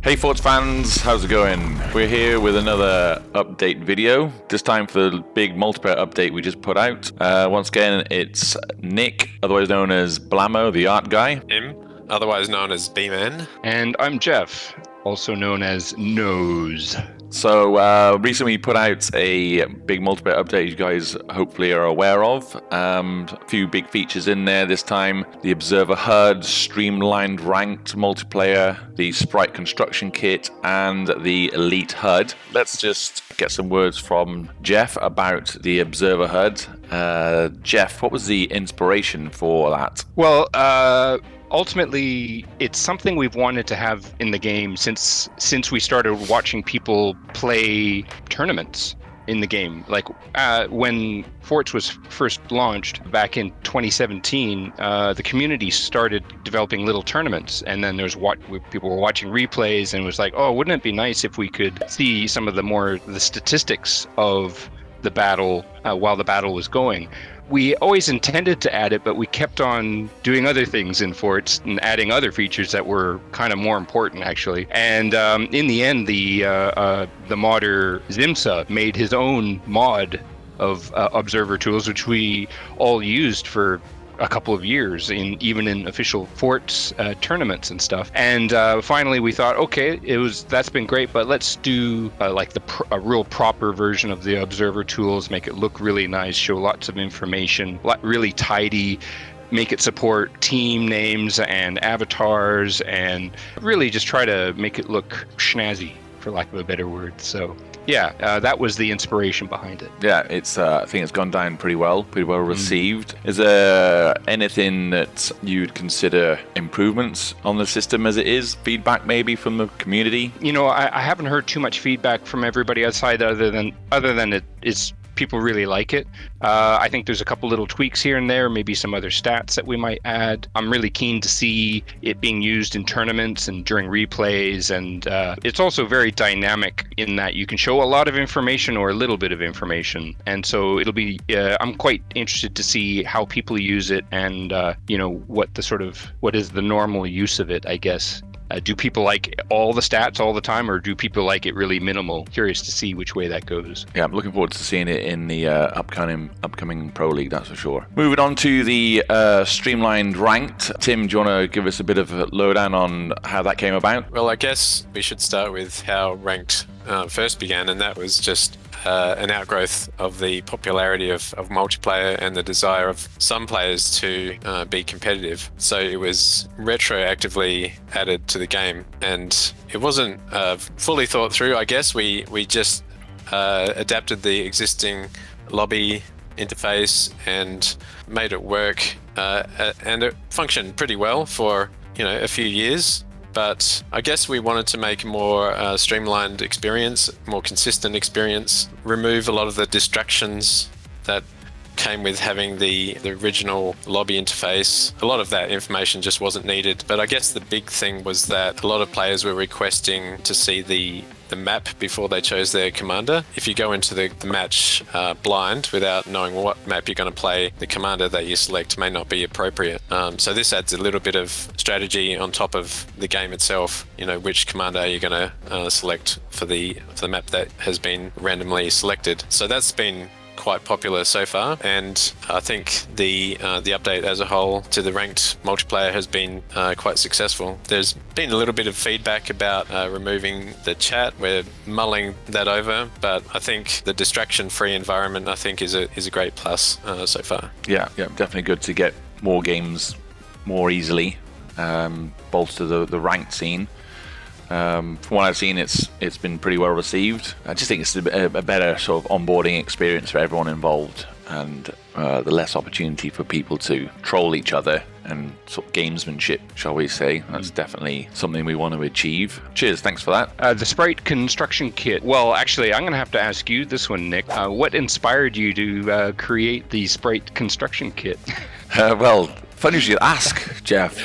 Hey Forts fans, how's it going? We're here with another update video, this time for the big multiplayer update we just put out. Once again, it's Nick, otherwise known as Blammo, the art guy. Him, otherwise known as B-Man. And I'm Jeff, also known as Nose. So recently we put out a big multiplayer update you guys hopefully are aware of. A few big features in there this time. The Observer HUD, Streamlined Ranked multiplayer, the Sprite Construction Kit, and the Elite HUD. Let's just get some words from Jeff about the Observer HUD. Jeff, what was the inspiration for that? Well, ultimately, it's something we've wanted to have in the game since we started watching people play tournaments in the game. Like when Forts was first launched back in 2017, the community started developing little tournaments, and then people were watching replays, and it was like, oh, wouldn't it be nice if we could see some of the statistics of the battle while the battle was going. We always intended to add it, but we kept on doing other things in Forts and adding other features that were kind of more important, actually. And in the end, the modder Zimsa made his own mod of observer tools, which we all used for a couple of years, even in official Forts tournaments and stuff. And finally, we thought, okay, that's been great, but let's do a real proper version of the observer tools, make it look really nice, show lots of information, really tidy, make it support team names and avatars, and really just try to make it look snazzy, for lack of a better word. So yeah, that was the inspiration behind it. Yeah, it's. I think it's gone down pretty well received. Is there anything that you'd consider improvements on the system as it is? Feedback maybe from the community? You know, I haven't heard too much feedback from everybody outside other than it's people really like it. I think there's a couple little tweaks here and there, maybe some other stats that we might add. I'm really keen to see it being used in tournaments and during replays, and it's also very dynamic in that you can show a lot of information or a little bit of information, and so it'll be I'm quite interested to see how people use it, and what is the normal use of it, I guess. Do people like all the stats all the time, or do people like it really minimal? Curious to see which way that goes. Yeah, I'm looking forward to seeing it in the upcoming Pro League, that's for sure. Moving on to the Streamlined Ranked. Tim, do you want to give us a bit of a lowdown on how that came about? Well, I guess we should start with how Ranked first began, and that was just an outgrowth of the popularity of multiplayer and the desire of some players to be competitive. So it was retroactively added to the game, and it wasn't fully thought through. I guess we just adapted the existing lobby interface and made it work, and it functioned pretty well for a few years. But I guess we wanted to make a more streamlined experience, more consistent experience, remove a lot of the distractions that came with having the original lobby interface. A lot of that information just wasn't needed. But I guess the big thing was that a lot of players were requesting to see the map before they chose their commander. If you go into the match blind without knowing what map you're going to play, the commander that you select may not be appropriate. So this adds a little bit of strategy on top of the game itself. Which commander are you going to select for the map that has been randomly selected. So that's been quite popular so far, and I think the update as a whole to the ranked multiplayer has been quite successful. There's been a little bit of feedback about removing the chat. We're mulling that over, but I think the distraction-free environment is a great plus so far. Yeah, definitely good to get more games more easily, bolster the ranked scene. From what I've seen, it's been pretty well received. I just think it's a better sort of onboarding experience for everyone involved, and the less opportunity for people to troll each other and sort of gamesmanship, shall we say. That's definitely something we want to achieve. Cheers, thanks for that. The Sprite Construction Kit. Well, actually, I'm going to have to ask you this one, Nick. What inspired you to create the Sprite Construction Kit? Well, funny you should ask, Jeff.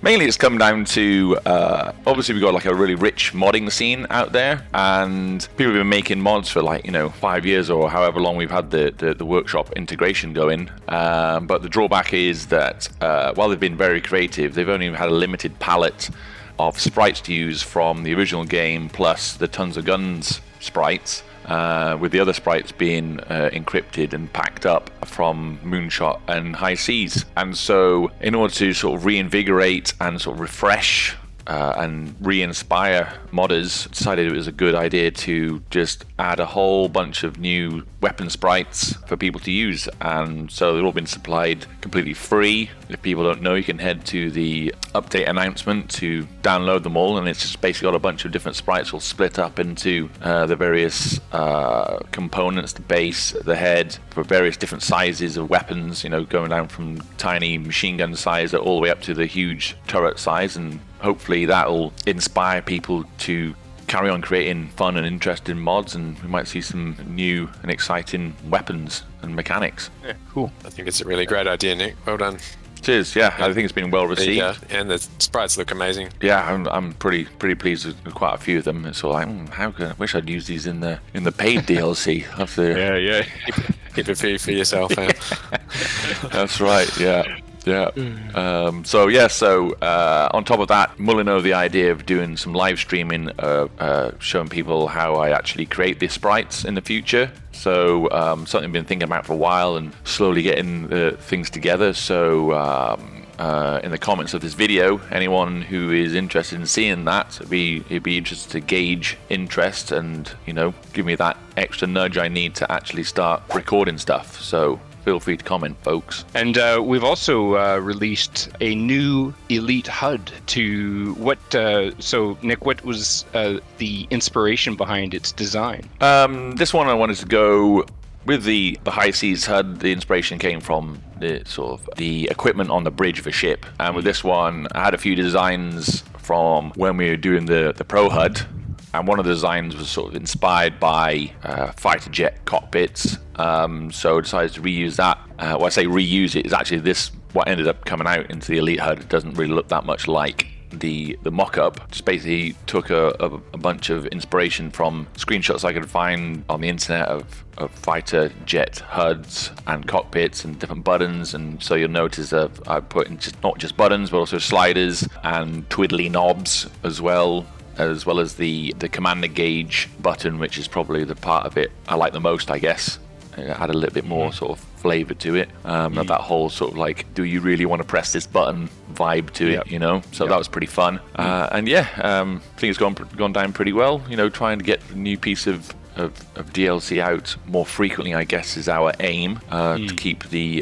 Mainly it's come down to, obviously we've got like a really rich modding scene out there, and people have been making mods for 5 years or however long we've had the workshop integration going. But the drawback is that while they've been very creative, they've only had a limited palette of sprites to use from the original game, plus the Tons of Guns sprites, with the other sprites being encrypted and packed up from Moonshot and High Seas. And so in order to sort of reinvigorate and sort of refresh and re-inspire modders, decided it was a good idea to just add a whole bunch of new weapon sprites for people to use. And so they've all been supplied completely free. If people don't know, you can head to the update announcement to download them all, and it's just basically got a bunch of different sprites all split up into the various components, the base, the head, for various different sizes of weapons, you know, going down from tiny machine gun size all the way up to the huge turret size. And hopefully that'll inspire people to carry on creating fun and interesting mods, and we might see some new and exciting weapons and mechanics. Yeah, cool. I think it's a really great idea, Nick. Well done. Cheers. Yeah, I think it's been well received. And the sprites look amazing. Yeah, I'm pretty pleased with quite a few of them. It's all like, I wish I'd use these in the paid DLC. Yeah. Keep a few for yourself. That's right. Yeah. So on top of that, mulling over the idea of doing some live streaming, showing people how I actually create the sprites in the future. So something I've been thinking about for a while and slowly getting things together. So in the comments of this video, anyone who is interested in seeing that, it'd be interested to gauge interest and, you know, give me that extra nudge I need to actually start recording stuff. So feel free to comment, folks. And we've also released a new Elite HUD to what... so, Nick, what was the inspiration behind its design? This one I wanted to go with the High Seas HUD. The inspiration came from the equipment on the bridge of a ship. And with this one, I had a few designs from when we were doing the Pro HUD. And one of the designs was sort of inspired by fighter jet cockpits. So I decided to reuse that. When I say reuse it, is actually what ended up coming out into the Elite HUD. It doesn't really look that much like the mock-up. Just basically took a bunch of inspiration from screenshots I could find on the internet of fighter jet HUDs and cockpits and different buttons. And so you'll notice that I put in not just buttons, but also sliders and twiddly knobs as well as the commander gauge button, which is probably the part of it I like the most, I guess. It had a little bit more sort of flavor to it, of that whole sort of like, do you really want to press this button vibe to it, you know? So that was pretty fun. And I think it's gone down pretty well, you know, trying to get a new piece of DLC out more frequently, I guess, is our aim, to keep the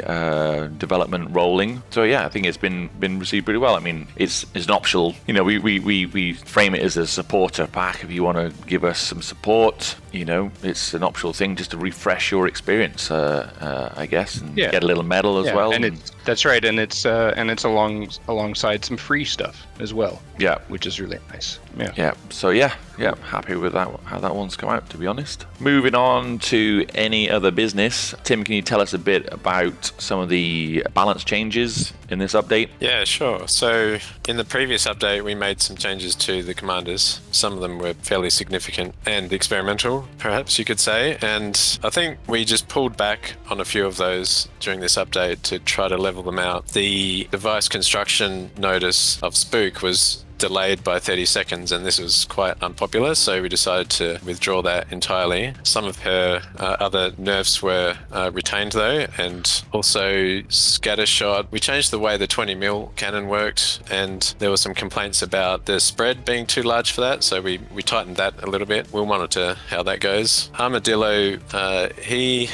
development rolling. So yeah, I think it's been received pretty well. I mean, it's an optional, you know, we frame it as a supporter pack. If you want to give us some support, you know, it's an optional thing just to refresh your experience, I guess, and get a little medal as well. And that's right, and it's alongside some free stuff as well. Yeah, which is really nice. Yeah. So happy with that, how that one's come out, to be honest. Moving on to any other business, Tim, can you tell us a bit about some of the balance changes in this update? Yeah, sure. So in the previous update, we made some changes to the commanders. Some of them were fairly significant and experimental, perhaps you could say. And I think we just pulled back on a few of those during this update to try to level them out. The device construction notice of Spook was delayed by 30 seconds, and this was quite unpopular, so we decided to withdraw that entirely. Some of her other nerfs were retained though, and also Scattershot. We changed the way the 20mm cannon worked, and there were some complaints about the spread being too large for that, so we tightened that a little bit. We'll monitor how that goes. Armadillo, he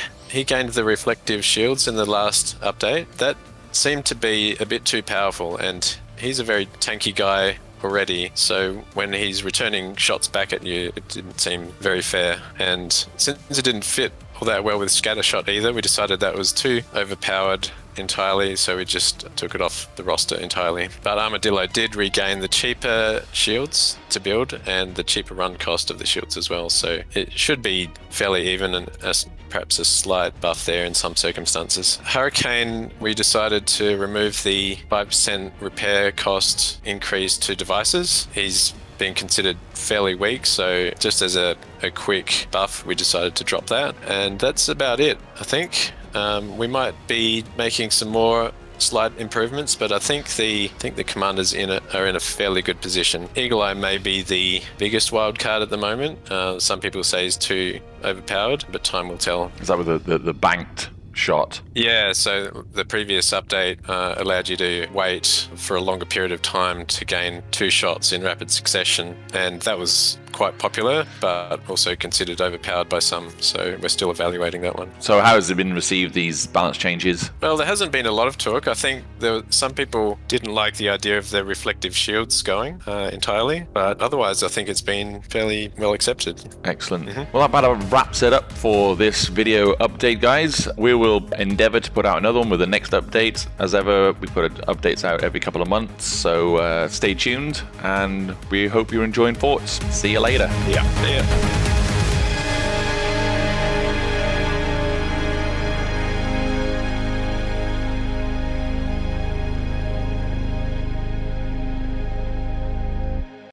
gained the reflective shields in the last update. That seemed to be a bit too powerful, and he's a very tanky guy already, so when he's returning shots back at you, it didn't seem very fair. And since it didn't fit all that well with Scattershot either, we decided that was too overpowered entirely, so we just took it off the roster entirely. But Armadillo did regain the cheaper shields to build and the cheaper run cost of the shields as well, so it should be fairly even, and perhaps a slight buff there in some circumstances. Hurricane, we decided to remove the 5% repair cost increase to devices. He's been considered fairly weak, so just as a quick buff, we decided to drop that. And that's about it, I think. We might be making some more slight improvements, but I think the commanders are in a fairly good position. Eagle Eye may be the biggest wild card at the moment. Some people say he's too overpowered, but time will tell. Is that with the banked shot? Yeah, so the previous update allowed you to wait for a longer period of time to gain 2 shots in rapid succession, and that was quite popular, but also considered overpowered by some, so we're still evaluating that one. So how has it been received, these balance changes? Well, there hasn't been a lot of talk. I think some people didn't like the idea of the reflective shields going entirely, but otherwise I think it's been fairly well accepted. Excellent. Well, that about wraps it up for this video update, guys. We will endeavor to put out another one with the next update. As ever, we put updates out every couple of months, so stay tuned, and we hope you're enjoying Forts. See you later. Yeah.